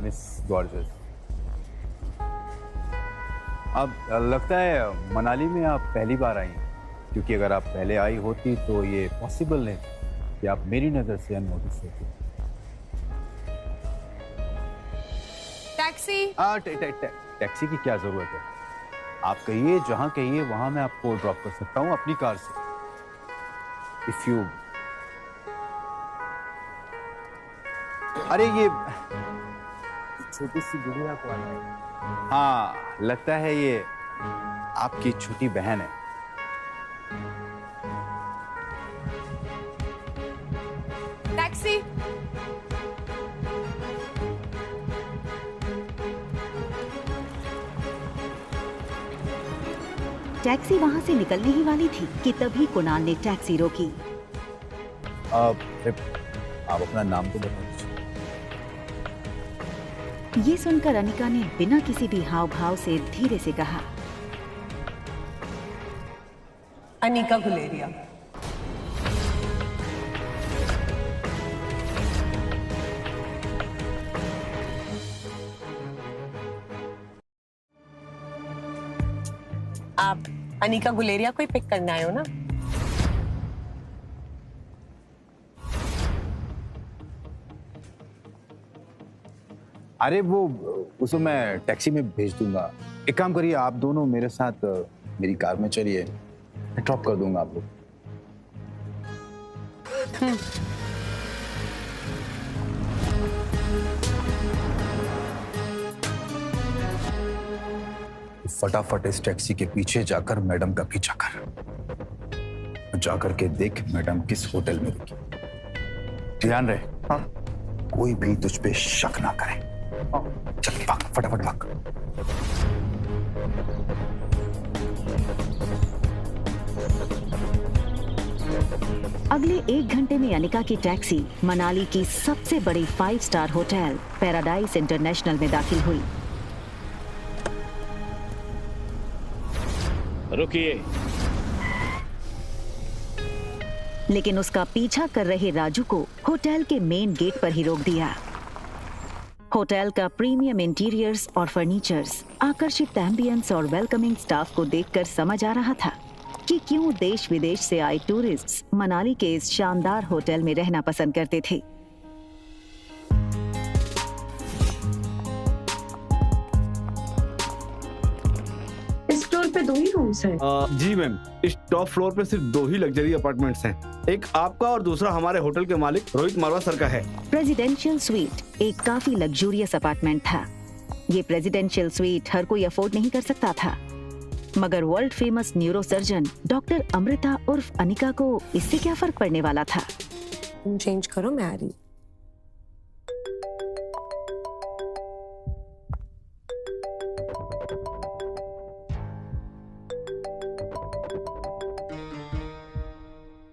Miss gorgeous, अब लगता है मनाली में आप पहली बार आई हैं, क्योंकि अगर आप पहले आई होती तो ये पॉसिबल नहीं कि आप मेरी नजर से अननोटिस होती। टैक्सी। टैक्सी की क्या जरूरत है? आप कहिए, जहां कहिए वहां मैं आपको ड्रॉप कर सकता हूं अपनी कार से। इफ यू अरे ये छोटी सी गुड़िया को आना है। हाँ, लगता है ये आपकी छोटी बहन है। टैक्सी। टैक्सी वहां से निकलने ही वाली थी कि तभी कुणाल ने टैक्सी रोकी। आप अपना नाम तो बता दीजिए। ये सुनकर अनिका ने बिना किसी भी हाव भाव से धीरे से कहा, अनिका गुलेरिया। आप अनिका गुलेरिया को ही पिक करने आए हो ना? अरे वो उसको मैं टैक्सी में भेज दूंगा। एक काम करिए, आप दोनों मेरे साथ मेरी कार में चलिए, मैं ड्रॉप कर दूंगा आप लोग। फटाफट इस टैक्सी के पीछे जाकर मैडम का पीछा कर, जाकर के देख मैडम किस होटल में रुकी। ध्यान रहे, हाँ? कोई भी तुझ पे शक ना करे। चल भाग, फटाफट भाग। अगले 1 घंटे में अनिका की टैक्सी मनाली की सबसे बड़ी 5 स्टार होटल पैराडाइज इंटरनेशनल में दाखिल हुई। रुकिए। लेकिन उसका पीछा कर रहे राजू को होटल के मेन गेट पर ही रोक दिया। होटल का प्रीमियम इंटीरियर्स और फर्नीचर्स, आकर्षित एम्बियंस और वेलकमिंग स्टाफ को देखकर समझ आ रहा था कि क्यों देश विदेश से आए टूरिस्ट्स मनाली के इस शानदार होटल में रहना पसंद करते थे। इस फ्लोर पे 2 ही रूम्स हैं। जी मैम, इस टॉप फ्लोर पे सिर्फ 2 ही लग्जरी अपार्टमेंट्स हैं। एक आपका और दूसरा हमारे होटल के मालिक रोहित मारवा सर का है। प्रेसिडेंशियल स्वीट एक काफी लग्जूरियस अपार्टमेंट था। ये प्रेसिडेंशियल स्वीट हर कोई अफोर्ड नहीं कर सकता था, मगर world famous neuro surgeon doctor Amrita उर्फ अनिका को इससे क्या फर्क पड़ने वाला था। चेंज करो, मैं आ रही।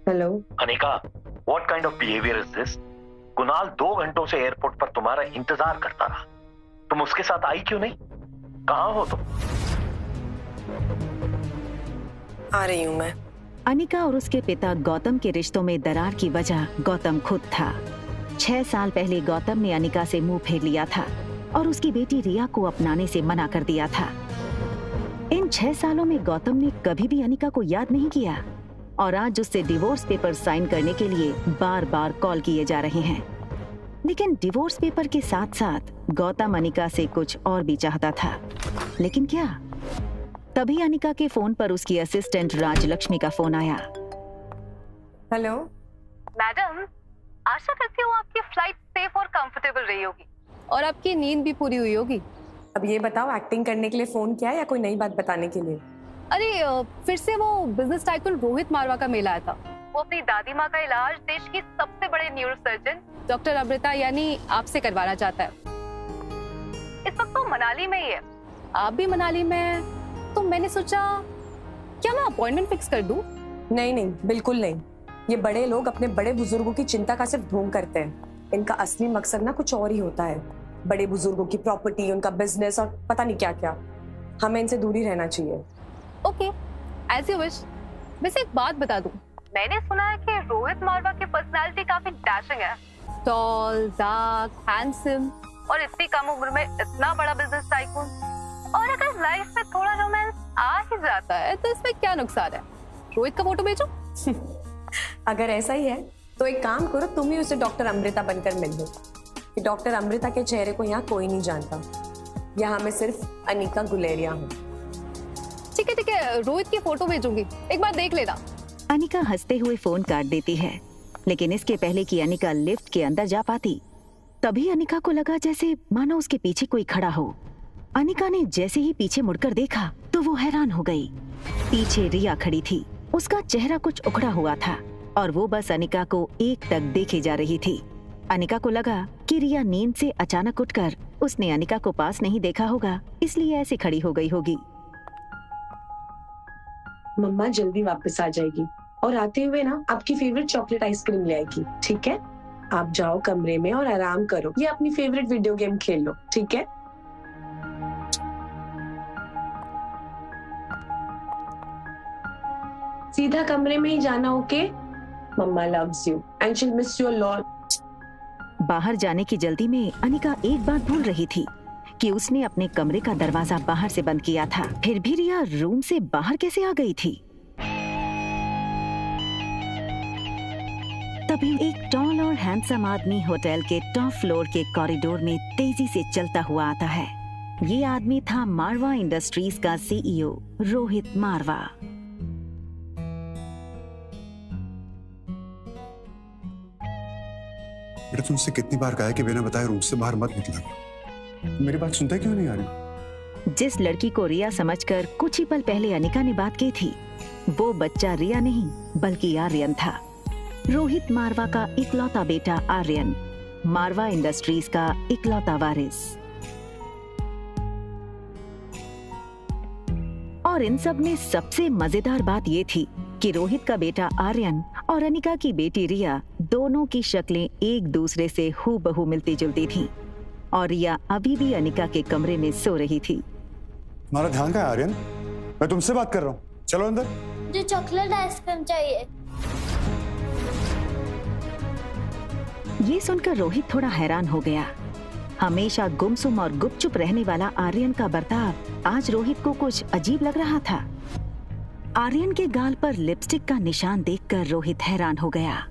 Hello Anika, what kind of behaviour is this? Kunal 2 घंटों से एयरपोर्ट पर तुम्हारा इंतजार करता रहा, तुम उसके साथ आई क्यों नहीं? कहाँ हो तुम? आ रही हूँ मैं। अनिका और उसके पिता गौतम के रिश्तों में दरार की वजह गौतम खुद था। 6 साल पहले गौतम ने अनिका से मुंह फेर लिया था और उसकी बेटी रिया को अपनाने से मना कर दिया था। इन 6 सालों में गौतम ने कभी भी अनिका को याद नहीं किया और आज उससे डिवोर्स पेपर साइन करने के लिए बार बार कॉल किए जा रहे हैं। लेकिन डिवोर्स पेपर के साथ साथ गौतम अनिका से कुछ और भी चाहता था। लेकिन क्या? तभी अनिका के फोन पर उसकी असिस्टेंट राजलक्ष्मी का फोन आया। हेलो मैडम, आशा करती हूँ आपकी फ्लाइट सेफ और कंफर्टेबल रही होगी और आपकी नींद भी पूरी हुई होगी। अब ये बताओ, एक्टिंग करने के लिए फोन किया या कोई नई बात बताने के लिए? अरे फिर से वो बिजनेस टाइकून रोहित मारवा का मेल आया था। वो अपनी दादी माँ का इलाज देश की सबसे बड़े न्यूरो सर्जन डॉक्टर अमृता यानी आपसे करवाना चाहता है। इस वक्त तो मनाली में ही है, आप भी मनाली में हैं, तो मैंने सोचा क्या मैं अपॉइंटमेंट फिक्स कर दूं? नहीं नहीं, बिल्कुल नहीं। ये बड़े लोग अपने बड़े बुजुर्गों की चिंता का सिर्फ ढोंग करते हैं। इनका असली मकसद ना कुछ और ही होता है। बड़े बुजुर्गों की प्रॉपर्टी, उनका बिजनेस और पता नहीं क्या क्या। हमें इनसे दूरी रहना चाहिए। Okay, as you wish. वैसे एक बात बता दूं, मैंने सुना है कि रोहित मारवा की पर्सनालिटी काफी डैशिंग है। टॉल, डार्क, हैंडसम, और इतनी कम उम्र में इतना बड़ा बिजनेस टाइकून। और अगर लाइफ में थोड़ा रोमांस आ ही जाता है तो इसमें क्या नुकसान है? रोहित का फोटो भेजो। अगर ऐसा ही है तो एक काम करो, तुम ही उसे डॉक्टर अमृता बनकर मिल लो। कि डॉक्टर अमृता के चेहरे को यहाँ कोई नहीं जानता, यहाँ मैं सिर्फ अनिका गुलेरिया हूँ। ठीक है, रोहित की फोटो भेजूंगी, एक बार देख लेना। अनिका हंसते हुए फोन काट देती है, लेकिन इसके पहले कि अनिका लिफ्ट के अंदर जा पाती, तभी अनिका को लगा जैसे मानो उसके पीछे कोई खड़ा हो। अनिका ने जैसे ही पीछे मुड़कर देखा तो वो हैरान हो गई। पीछे रिया खड़ी थी। उसका चेहरा कुछ उखड़ा हुआ था और वो बस अनिका को एकटक देखे जा रही थी। अनिका को लगा कि रिया नींद से अचानक उठकर उसने अनिका को पास नहीं देखा होगा, इसलिए ऐसे खड़ी हो गई होगी। मम्मा जल्दी वापस आ जाएगी और आते हुए ना आपकी फेवरेट चॉकलेट आइसक्रीम ले आएगी, ठीक है? आप जाओ कमरे में और आराम करो, ये अपनी फेवरेट वीडियो गेम खेल लो, ठीक है? सीधा कमरे में ही जाना, okay? Mamma loves you and she will miss you a lot. बाहर जाने की जल्दी में अनिका एक बात भूल रही थी कि उसने अपने कमरे का दरवाजा बाहर से बंद किया था। फिर भी रिया रूम से बाहर कैसे आ गई थी? तभी एक टॉल और हैंडसम आदमी होटल के टॉप फ्लोर के कॉरिडोर में तेजी से चलता हुआ आता है। ये आदमी था मारवा इंडस्ट्रीज का सीईओ रोहित मारवा। बेटा तुमसे कितनी बार कहा है कि बिना बताए रूम से बाहर मत निकला करो। मेरी बात सुनते क्यों नहीं आ रही? जिस लड़की को रिया समझकर कुछ ही पल पहले अनिका ने बात की थी, वो बच्चा रिया नहीं बल्कि आर्यन था। रोहित मारवा का इकलौता बेटा आर्यन, मारवा इंडस्ट्रीज का इकलौता वारिस। और इन सब में सबसे मजेदार बात ये थी कि रोहित का बेटा आर्यन और अनिका की बेटी रिया दोनों की शक्लें एक दूसरे से हूबहू मिलती जुलती थीं और रिया अभी भी अनिका के कमरे में सो रही थी। तुम्हारा ध्यान कहाँ है आर्यन? मैं तुमसे बात कर रहा हूँ, चलो अंदर। मुझे चॉकलेट आइसक्रीम चाहिए। ये सुनकर रोहित थोड़ा हैरान हो गया। हमेशा गुमसुम और गुपचुप रहने वाला आर्यन का बर्ताव आज रोहित को कुछ अजीब लग रहा था। आर्यन के गाल पर लिपस्टिक का निशान देखकर रोहित हैरान हो गया।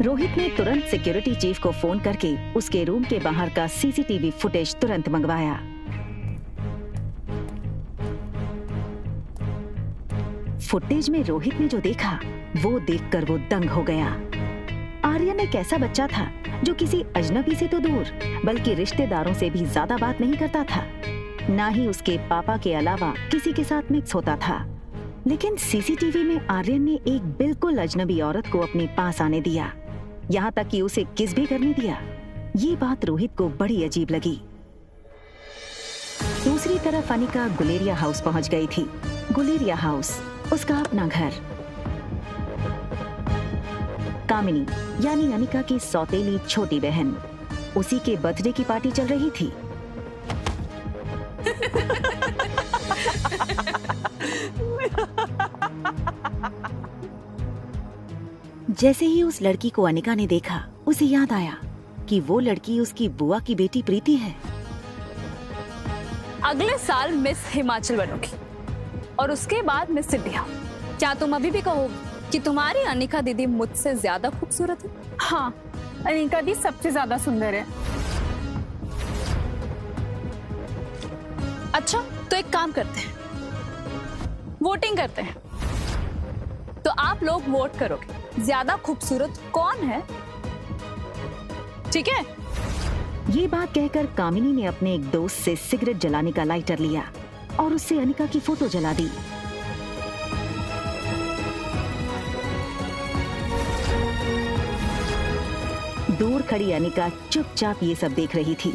रोहित ने तुरंत सिक्योरिटी चीफ को फोन करके उसके रूम के बाहर का सीसीटीवी फुटेज तुरंत मंगवाया। फुटेज में रोहित ने जो देखा वो देखकर वो दंग हो गया। आर्यन एक ऐसा बच्चा था जो किसी अजनबी से तो दूर बल्कि रिश्तेदारों से भी ज्यादा बात नहीं करता था, ना ही उसके पापा के अलावा किसी के साथ मिक्स होता था। लेकिन सीसीटीवी में आर्यन ने एक बिल्कुल अजनबी औरत को अपने पास आने दिया, यहाँ तक कि उसे किस भी करने दिया। ये बात रोहित को बड़ी अजीब लगी। दूसरी तरफ अनिका गुलेरिया हाउस पहुंच गई थी। गुलेरिया हाउस उसका अपना घर। कामिनी यानी अनिका की सौतेली छोटी बहन, उसी के बर्थडे की पार्टी चल रही थी। जैसे ही उस लड़की को अनिका ने देखा, उसे याद आया कि वो लड़की उसकी बुआ की बेटी प्रीति है। अगले साल मिस हिमाचल बनोगी और उसके बाद मिस इंडिया। क्या तुम अभी भी कहोगे कि तुम्हारी अनिका दीदी मुझसे ज्यादा खूबसूरत है? हाँ, अनिका दी सबसे ज्यादा सुंदर है। अच्छा, तो एक काम करते हैं, वोटिंग करते हैं। तो आप लोग वोट करोगे ज्यादा खूबसूरत कौन है, ठीक है? ये बात कहकर कामिनी ने अपने एक दोस्त से सिगरेट जलाने का लाइटर लिया और उससे अनिका की फोटो जला दी। दूर खड़ी अनिका चुपचाप ये सब देख रही थी।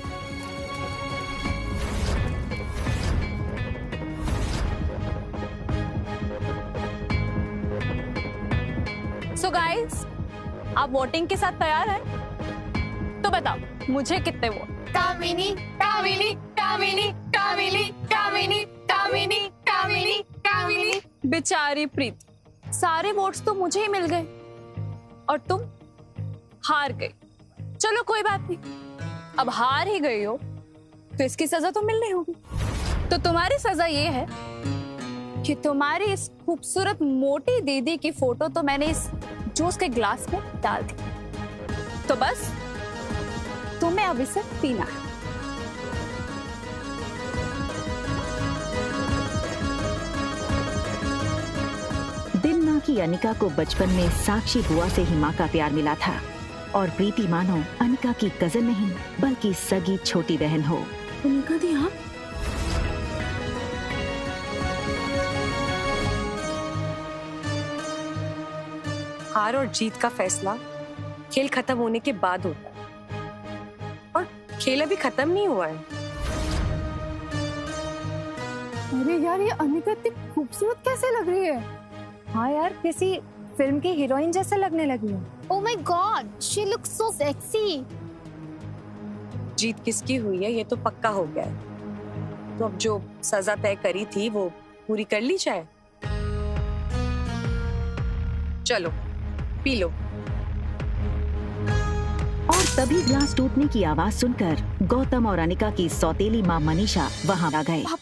सो गाइस, आप वोटिंग के साथ तैयार हैं? तो बताओ मुझे कितने वोट? कामिनी, कामिनी, कामिनी, कामिनी, कामिनी, कामिनी, कामिनी, कामिनी। बेचारी प्रीति, सारे वोट्स तो मुझे ही मिल गए और तुम हार गई। चलो कोई बात नहीं, अब हार ही गई हो तो इसकी सजा तो मिलनी होगी। तो तुम्हारी सजा ये है कि तुम्हारी इस खूबसूरत मोटी दीदी की फोटो तो मैंने इस जूस के ग्लास में डाल दी, तो बस तुम्हें अब इसे पीना है। दिन की अनिका को बचपन में साक्षी बुआ से ही माँ का प्यार मिला था और प्रीति मानो अनिका की कजन नहीं बल्कि सगी छोटी बहन हो। अनिका दी आप? हार और जीत का फैसला खेल खत्म होने के बाद होता है और खेल अभी खत्म नहीं हुआ है। अरे यार, ये अनिका इतनी खूबसूरत कैसे लग रही है? हाँ यार, किसी फिल्म की हीरोइन जैसे लगने लगी है। Oh my God, she looks so sexy. जीत किसकी हुई है ये तो पक्का हो गया है, तो अब जो सजा तय करी थी वो पूरी कर ली जाए। चलो पी लो। और तभी ग्लास टूटने की आवाज सुनकर गौतम और अनिका की सौतेली माँ मनीषा वहां आ गए।